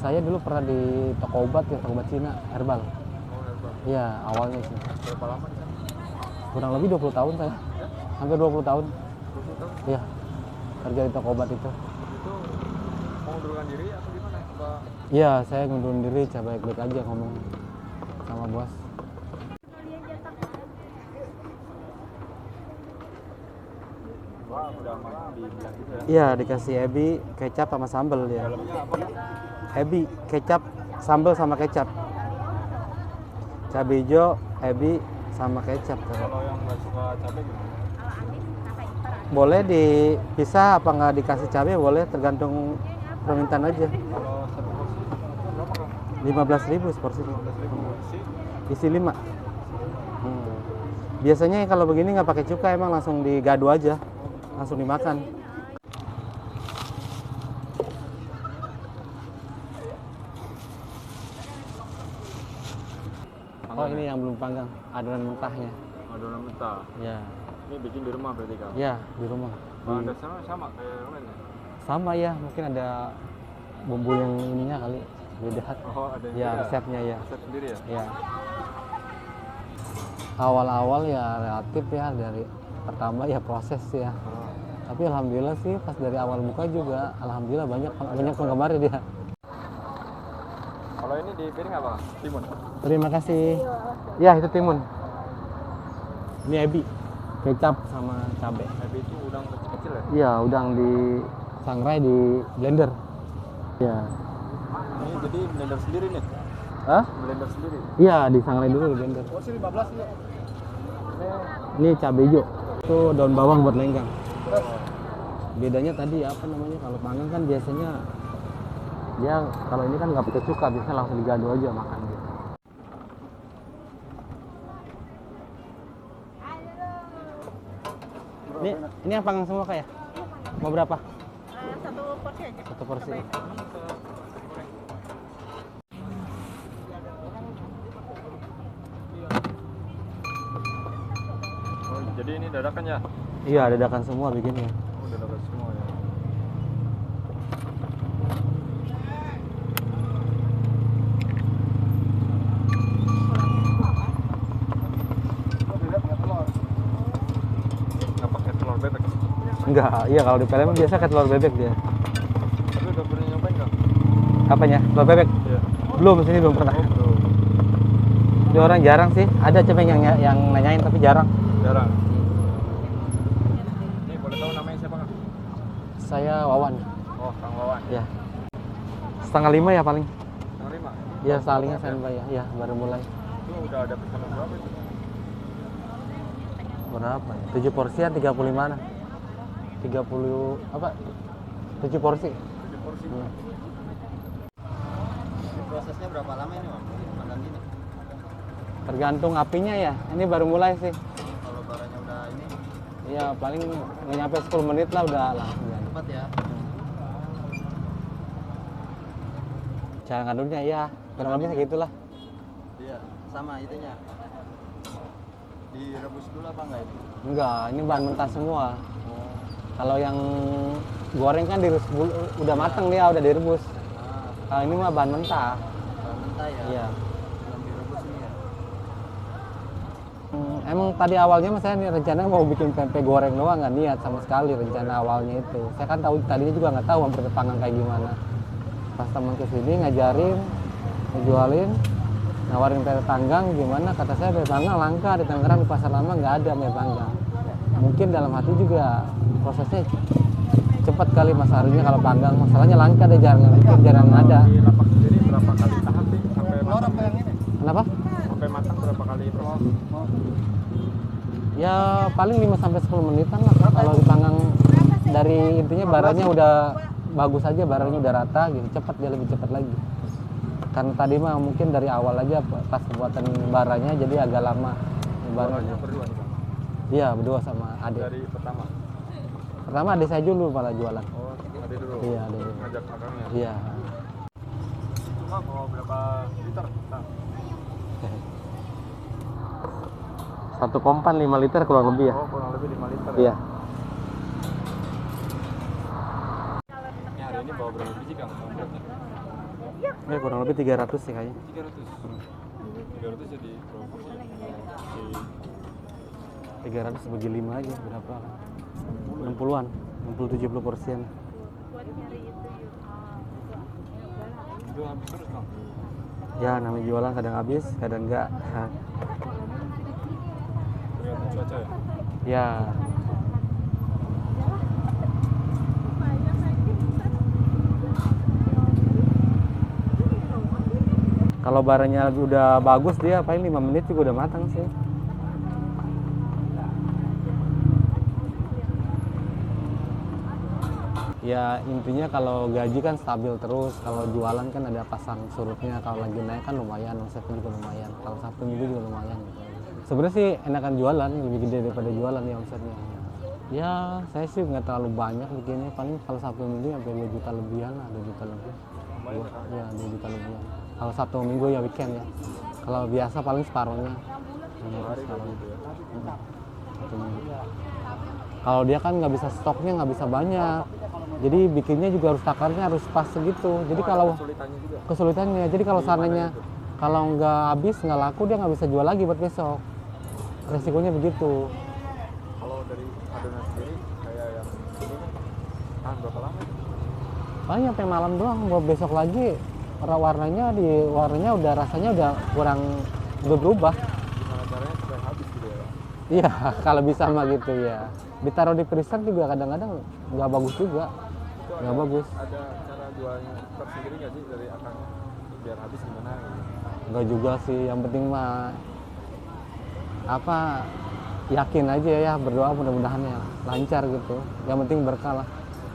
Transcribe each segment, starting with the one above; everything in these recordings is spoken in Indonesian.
Saya dulu pernah di toko obat ya, toko obat Cina, herbal. Oh, herbal. Iya, awalnya sih. Berapa lama di sana? Kurang lebih 20 tahun saya. Hampir 20 tahun. 20 tahun? Iya. Kerja di toko obat itu. Itu mau mengundurkan diri atau gimana? Apa? Iya, saya ngundurin diri, coba baik-baik aja ngomong sama bos. Wah, udah dibilang gitu ya. Iya, dikasih ebi, kecap sama sambal dia. Dalamnya apa? Ebi, kecap, sambal sama kecap. Cabai hijau, ebi, sama kecap. Kalau yang nggak suka cabai gimana? Boleh dipisah apa nggak dikasih cabai, boleh tergantung permintaan aja. Kalau satu porsi berapa Kang? 15.000 seporsi. 15.000 isi. Isi 5. Biasanya kalau begini nggak pakai cuka, emang langsung digado aja, langsung dimakan. Oh, ini yang belum panggang, adonan mentahnya. Adonan mentah. Ya, Ini bikin di rumah berarti Kang? ya di rumah. Bahan dasarnya sama kayak yang lain ya? Sama ya, mungkin ada bumbu yang ininya kali beda. Oh, ada yang Ya, beda? resepnya ya. Resep sendiri ya? Ya. Awal-awal ya relatif ya, dari pertama ya proses ya. Oh. Tapi alhamdulillah sih pas dari awal buka juga alhamdulillah banyak penggemar dia. Kalau ini di piring apa? Timun? Terima kasih. Ya, itu timun. Ini ebi, kecap sama cabai. Ebi itu udang kecil-kecil ya? Iya, udang di sangrai di blender. Ya. Ini jadi blender sendiri nih? Hah? Blender sendiri? Iya, di sangrai dulu di blender. Porsi 15 ya? Ini cabai hijau. Itu daun bawang buat lenggang. Bedanya tadi apa namanya, kalau panggang kan biasanya dia, kalau ini kan nggak pakai cuka, biasanya langsung digado aja makan gitu. Ini yang panggang semua kayak? Mau berapa? Satu porsi aja. Satu porsi. Oh, jadi ini dadakan ya? Iya, dadakan semua bikinnya. Oh, dadakan semua ya. Nggak pakai telur bebek? Enggak, iya kalau di Palembang biasa kayak telur bebek dia. Tapi udah pernah nyobain nggak? Apanya? Telur bebek? Iya. Belum, sini belum pernah. Oh, belum. Ini orang jarang sih. Ada cuma yang nanyain tapi jarang. Jarang. Ini boleh tahu namanya siapa Kang? Saya Wawan. Oh, Kang Wawan. Ya. 4:30 ya paling. Kang Rima. Ya, salingnya standby ya. Ya, baru mulai. Itu udah ada pesanan berapa itu? Berapa? 7 porsian 35 nah. 30 apa? 7 porsi. 7 porsi. Hmm. Ini prosesnya berapa lama ini Bang? Makan gini? Tergantung apinya ya. Ini baru mulai sih. Kalau baranya udah ini Ya, paling nggak nyampe 10 menit lah udah langsung. cepat ya. Cara ngaduknya ya, kurang lebih segitulah. Iya, sama itunya. Direbus dulu apa enggak itu? Enggak, ini bahan mentah semua. Kalau yang goreng kan udah mateng dia, udah direbus. Ah, Kalau ini mah bahan mentah. bahan mentah ya. Iya. Belum direbus ini ya. Emang tadi awalnya mas saya nih rencana mau bikin pempek goreng doang, nggak niat sama sekali rencana awalnya itu. Saya kan tahu tadinya juga nggak tahu pempek panggang kayak gimana. Pas teman kesini ngajarin, ngejualin, nawarin pempek panggang gimana, kata saya pempek panggang langka di Tangerang, di Pasar Lama nggak ada pempek panggang. Mungkin dalam hati juga prosesnya cepat kali mas Arinya kalau panggang, masalahnya langka deh, jarang ada. Di lapak sendiri berapa kali tahap sih sampai matang? Yang ini? Kenapa? Sampai matang berapa kali proses? Ya paling 5 sampai 10 menitan lah kalau dipanggang. Dari intinya baranya udah bagus aja, baranya udah rata gitu, cepat dia lebih cepat lagi. Karena tadi mah mungkin dari awal aja pas pembuatan baranya jadi agak lama. Baranya berdua nih Bang? Iya, berdua sama adik. Dari pertama? Pertama adik saya dulu malah jualan. Oh, ada dulu? Iya, ada dulu. Ngajak akangnya? Iya. Bang, mau berapa liter? Bang? 1 kompan 5 liter kurang lebih ya. Oh, kurang lebih 5 liter ya? Iya. Ini hari ini bawa berapa biji Kang? Beratnya? Ya kurang lebih 300 sih kayaknya. 300. 300 jadi berapa porsi? Di 300 bagi 5 aja berapa? 60-an, 60-70 porsian. Buat nyari itu yuk. itu habis terus Kang. Ya namanya jualan kadang habis, kadang enggak. Tergantung cuaca ya. Ya, kalau barangnya udah bagus dia paling 5 menit juga udah matang sih. Ya intinya kalau gaji kan stabil terus, kalau jualan kan ada pasang surutnya, kalau lagi naik kan lumayan, omsetnya juga lumayan, kalau Sabtu Minggu juga lumayan gitu. Sebenarnya sih enakan jualan, lebih gede daripada jualan ya omsetnya. Ya saya sih nggak terlalu banyak bikinnya, paling kalau Sabtu Minggu sampai 2 juta lebihan lah, 2 juta lebih. Ya 2 juta lebihan. Kalau Sabtu Minggu ya weekend ya. Kalau biasa paling separuhnya. Hari Separuhnya. gitu ya. Sabtu Minggu. Kalau dia kan nggak bisa stoknya, nggak bisa banyak. Jadi bikinnya juga harus takarnya harus pas segitu. Jadi kalau Kesulitannya juga. kesulitannya, jadi kalau Gimana seandainya itu? kalau nggak habis nggak laku dia nggak bisa jual lagi buat besok. Resikonya begitu. Kalau dari adonan sendiri kayak yang ini kan tahan berapa lama? Paling sampai malam doang, buat besok lagi warnanya udah rasanya udah kurang udah berubah. Gimana caranya supaya habis gitu ya? Iya, kalau bisa mah gitu ya. Ditaruh di freezer juga kadang-kadang nggak bagus juga. Itu Nggak bagus. Ada cara jualnya tersendiri nggak sih dari akangnya? Biar habis gimana gitu? Nggak juga sih, yang penting mah apa yakin aja ya, berdoa mudah-mudahan ya lancar gitu. Yang penting berkah lah.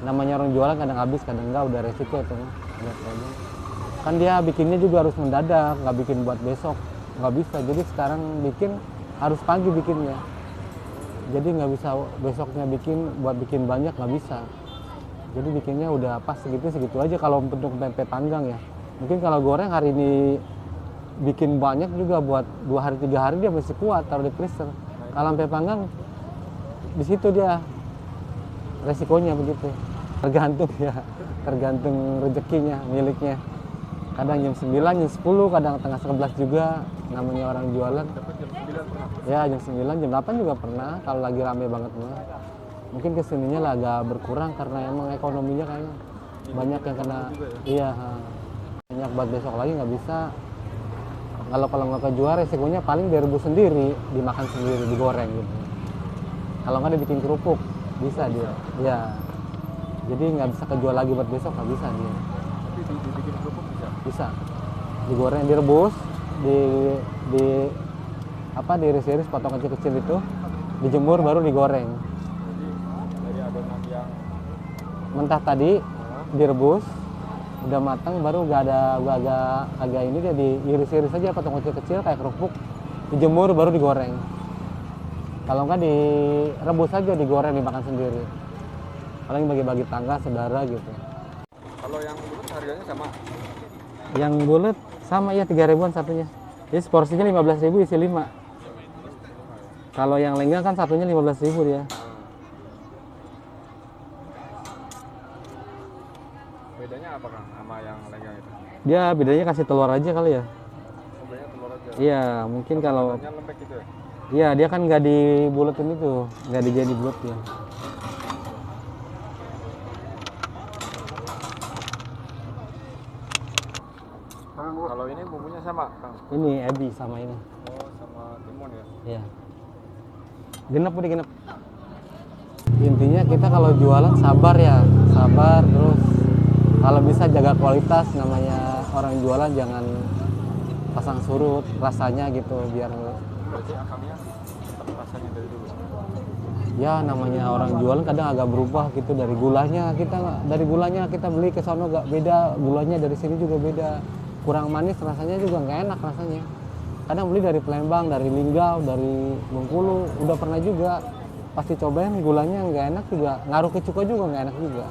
Namanya orang jualan kadang habis, kadang enggak, udah resiko itu mah. Udah problem. Kan dia bikinnya juga harus mendadak, nggak bikin buat besok, nggak bisa. Jadi sekarang bikin harus pagi bikinnya. Jadi nggak bisa besoknya bikin banyak, nggak bisa. Jadi bikinnya udah pas segitu aja kalau untuk pempek panggang ya. Mungkin kalau goreng hari ini bikin banyak juga buat 2 hari 3 hari dia masih kuat taruh di freezer. Kalau pempek panggang di situ dia resikonya begitu. Tergantung ya, tergantung rezekinya miliknya. Kadang jam 9, jam 10, kadang tengah 11 juga namanya orang jualan. Dapat jam 9 pernah? Ya jam 9, jam 8 juga pernah kalau lagi rame banget mah. Mungkin kesininya lah agak berkurang karena emang ekonominya kayaknya banyak yang kena. Iya, banyak buat besok lagi nggak bisa. Kalau nggak kejual resikonya paling direbus sendiri, dimakan sendiri, digoreng gitu. Kalau nggak dibikin kerupuk bisa dia. Ya. Jadi nggak bisa kejual lagi buat besok, nggak bisa dia. Tapi dibikin kerupuk bisa? Bisa. Digoreng, direbus, diiris-iris potong kecil-kecil itu, dijemur baru digoreng. Jadi dari adonan yang Mentah tadi direbus, udah matang baru agak ini dia diiris-iris aja potong kecil-kecil kayak kerupuk, dijemur baru digoreng. Kalau nggak direbus aja, digoreng, dimakan sendiri. Paling bagi-bagi tangga, saudara gitu. kalau yang bulat harganya sama? Yang bulat sama ya 3.000-an satunya. Jadi porsinya 15.000 isi 5. Kalau yang lenggang kan satunya 15.000 dia. Bedanya apa Kang sama yang lenggang itu? Dia bedanya kasih telur aja kali ya. Oh, bedanya telur aja. Iya, mungkin kalau Adonannya lembek gitu ya? iya dia kan nggak dibulatin itu, nggak dijadi bulat ya. Kalau ini bumbunya sama Kang? Ini ebi sama ini. Oh, sama timun ya? Iya. Genep udah genep. Intinya kita kalau jualan sabar ya, sabar terus kalau bisa jaga kualitas, namanya orang jualan jangan pasang surut rasanya gitu biar Berarti akangnya tetap rasanya dari dulu? ya namanya orang jualan kadang agak berubah gitu dari gulanya kita beli ke sono gak beda, gulanya dari sini juga beda, kurang manis rasanya juga nggak enak rasanya. Kadang beli dari Palembang, dari Linggau, dari Bengkulu udah pernah juga pasti cobain gulanya nggak enak juga, ngaruh ke cuka juga nggak enak juga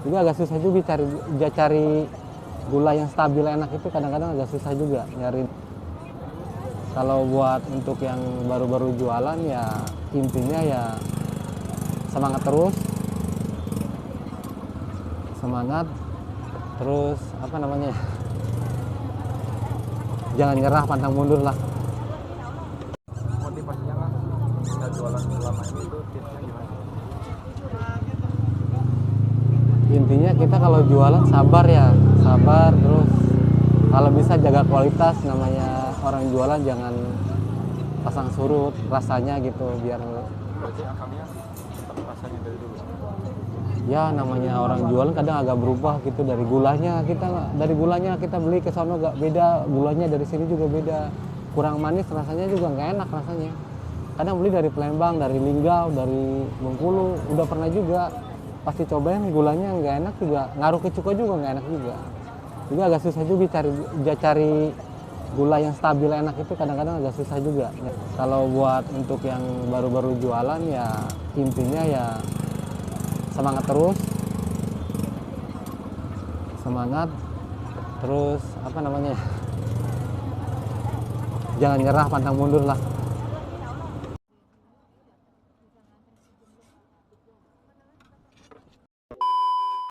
agak susah juga cari gula yang stabil enak itu kadang-kadang agak susah juga nyari. Kalau buat untuk yang baru-baru jualan ya intinya ya semangat terus, jangan nyerah, pantang mundur lah. Motivasinya kan bisa jualan selama ini itu tipsnya gimana? Intinya kita kalau jualan sabar ya, sabar, terus kalau bisa jaga kualitas. Namanya orang jualan jangan pasang surut rasanya gitu, biar Berarti akamnya tetap rasanya dari dulu. ya namanya orang jualan kadang agak berubah gitu. Dari gulanya kita beli ke sono gak beda, gulanya dari sini juga beda, kurang manis rasanya juga nggak enak rasanya. Kadang beli dari Palembang, dari Linggau, dari Bengkulu, udah pernah juga pasti cobain gulanya nggak enak juga, ngaruh ke cuka juga nggak enak juga agak susah juga cari gula yang stabil enak itu, kadang-kadang agak susah juga. Kalau buat untuk yang baru-baru jualan ya intinya ya semangat terus, apa namanya, jangan nyerah, pantang mundur lah.